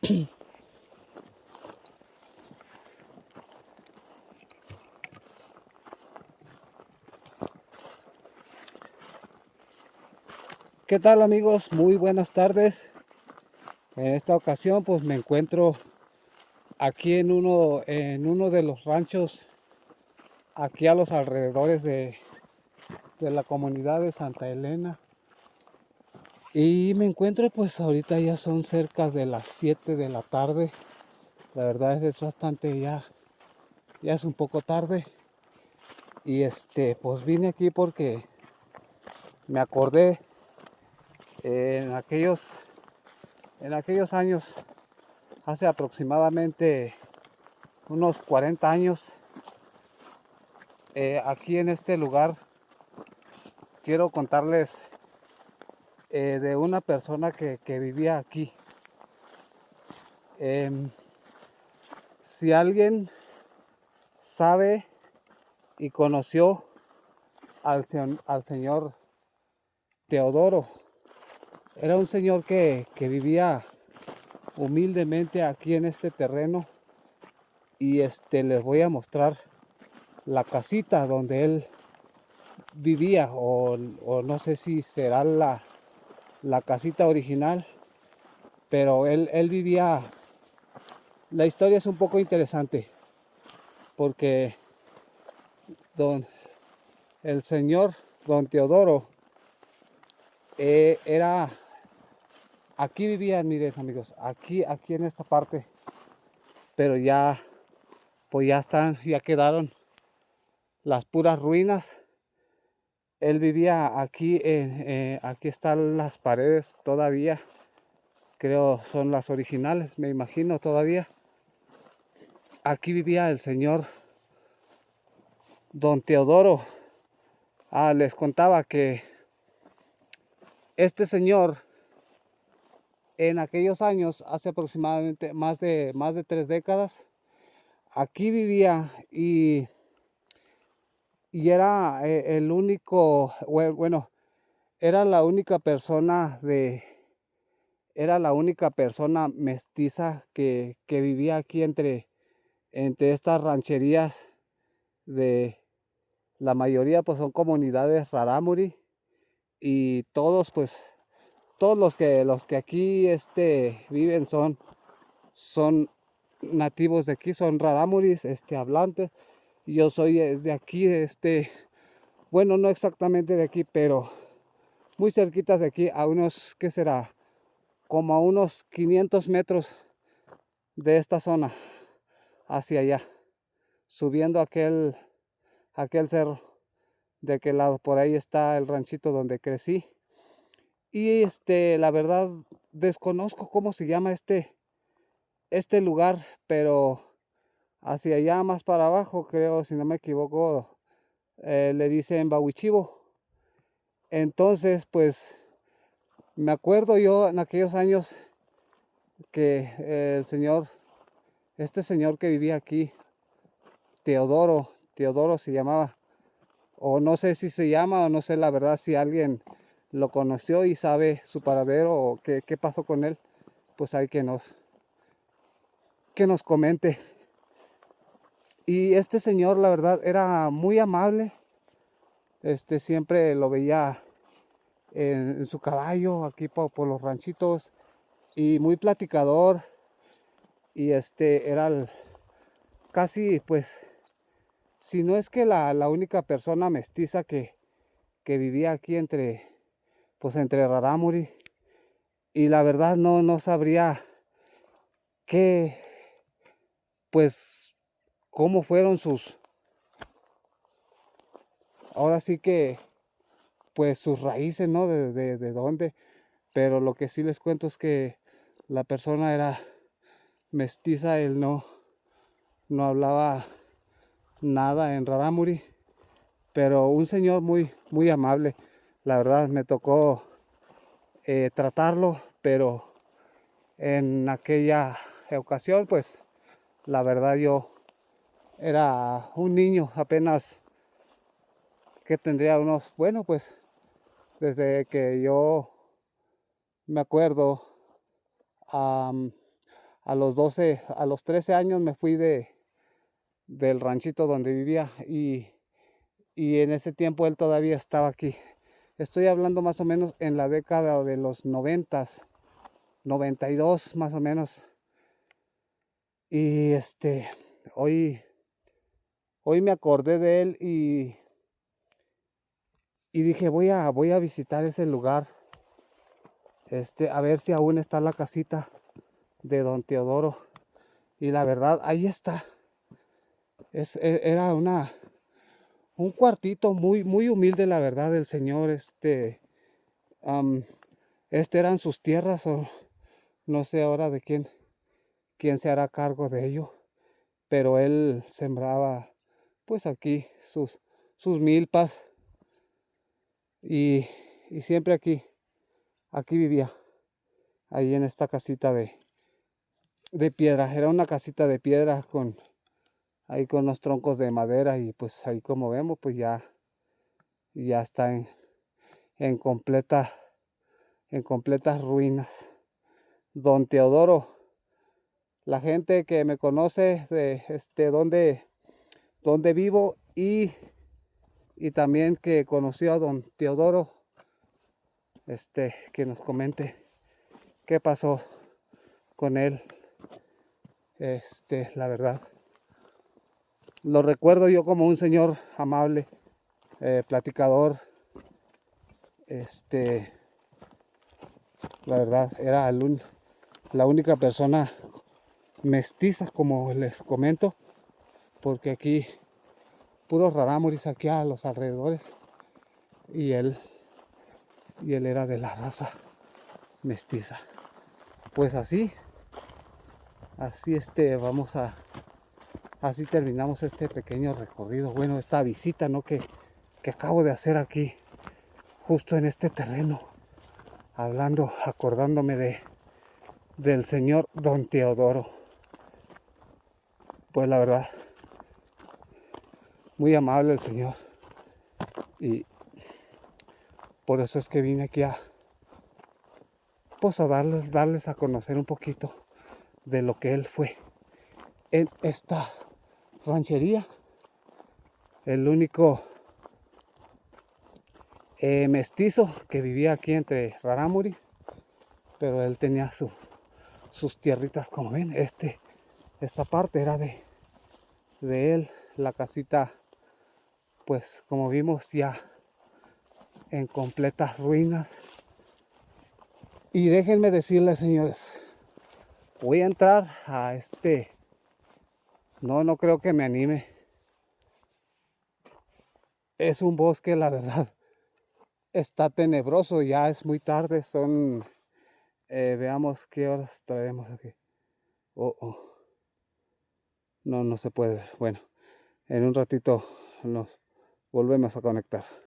¿Qué tal, amigos? Muy buenas tardes. En esta ocasión pues me encuentro aquí en uno de los ranchos aquí a los alrededores de la comunidad de Santa Elena. Y me encuentro pues ahorita ya son cerca de las 7 de la tarde. La verdad es bastante ya es un poco tarde. Y pues vine aquí porque me acordé en aquellos años, hace aproximadamente unos 40 años, aquí en este lugar quiero contarles de una persona que vivía aquí. Em, si alguien sabe y conoció al señor Teodoro, era un señor que vivía humildemente aquí en este terreno. Y les voy a mostrar la casita donde él vivía, o no sé si será la casita original, pero él vivía. La historia es un poco interesante porque don, el señor don Teodoro era, aquí vivían, miren amigos, aquí en esta parte, pero ya, pues ya quedaron las puras ruinas. Él vivía aquí, aquí están las paredes todavía, creo son las originales, me imagino todavía. Aquí vivía el señor don Teodoro. Les contaba que este señor en aquellos años, hace aproximadamente más de 3 décadas, aquí vivía y era el único, bueno, era la única persona era la única persona mestiza que vivía aquí entre estas rancherías. De la mayoría pues son comunidades rarámuri, y todos los que aquí viven son nativos de aquí, son rarámuris hablantes. Y yo soy de aquí, bueno, no exactamente de aquí, pero muy cerquitas de aquí, a unos, ¿qué será? Como a unos 500 metros de esta zona hacia allá, subiendo aquel cerro. De aquel lado, por ahí está el ranchito donde crecí. Y la verdad desconozco cómo se llama este lugar, pero hacia allá más para abajo, creo, si no me equivoco, le dicen Bahuichivo. Entonces, pues me acuerdo yo en aquellos años que este señor que vivía aquí, Teodoro se llamaba, o no sé si se llama, o no sé la verdad si alguien lo conoció y sabe su paradero o qué pasó con él, pues hay que nos comente. Y este señor, la verdad, era muy amable. Siempre lo veía en su caballo aquí por los ranchitos, y muy platicador. Y era casi, pues, si no es que la única persona mestiza que vivía aquí entre rarámuri. Y la verdad no sabría qué, pues, cómo fueron ahora sí que, pues, sus raíces, ¿no? De dónde. Pero lo que sí les cuento es que la persona era mestiza. Él no hablaba nada en rarámuri, pero un señor muy, muy amable. La verdad me tocó tratarlo, pero en aquella ocasión, pues, la verdad yo era un niño, apenas que tendría unos, bueno, pues, desde que yo me acuerdo, a los 12, a los 13 años me fui del ranchito donde vivía y en ese tiempo él todavía estaba aquí. Estoy hablando más o menos en la década de los 90, 92 más o menos. Y hoy, hoy me acordé de él y dije, voy a visitar ese lugar, a ver si aún está la casita de don Teodoro. Y la verdad, ahí está. Era un cuartito muy, muy humilde, la verdad, del señor. Am, eran sus tierras, o no sé ahora de quién se hará cargo de ello. Pero él sembraba, pues aquí, sus milpas y, y siempre aquí vivía, ahí en esta casita de piedra. Era una casita de piedra ahí con los troncos de madera y pues ahí como vemos, pues ya está en completa, en completas ruinas. Don Teodoro, la gente que me conoce de donde vivo y también que conoció a don Teodoro, que nos comente qué pasó con él. La verdad, lo recuerdo yo como un señor amable, platicador. La verdad, era la única persona mestiza, como les comento, porque aquí puros rarámuris aquí a los alrededores y él era de la raza mestiza. Pues así así terminamos este pequeño recorrido, bueno, esta visita, ¿no? que acabo de hacer aquí, justo en este terreno, acordándome del señor don Teodoro. Pues la verdad, muy amable el señor, y por eso es que vine aquí pues a darles a conocer un poquito de lo que él fue en esta ranchería. El único mestizo que vivía aquí entre Rarámuri, pero él tenía sus tierritas, como ven. Esta parte era de él. La casita, pues como vimos, ya en completas ruinas. Y déjenme decirles, señores, voy a entrar a no creo que me anime. Es un bosque, la verdad, está tenebroso, ya es muy tarde, veamos qué horas traemos aquí. Oh. No se puede ver. Bueno, en un ratito nos volvemos a conectar.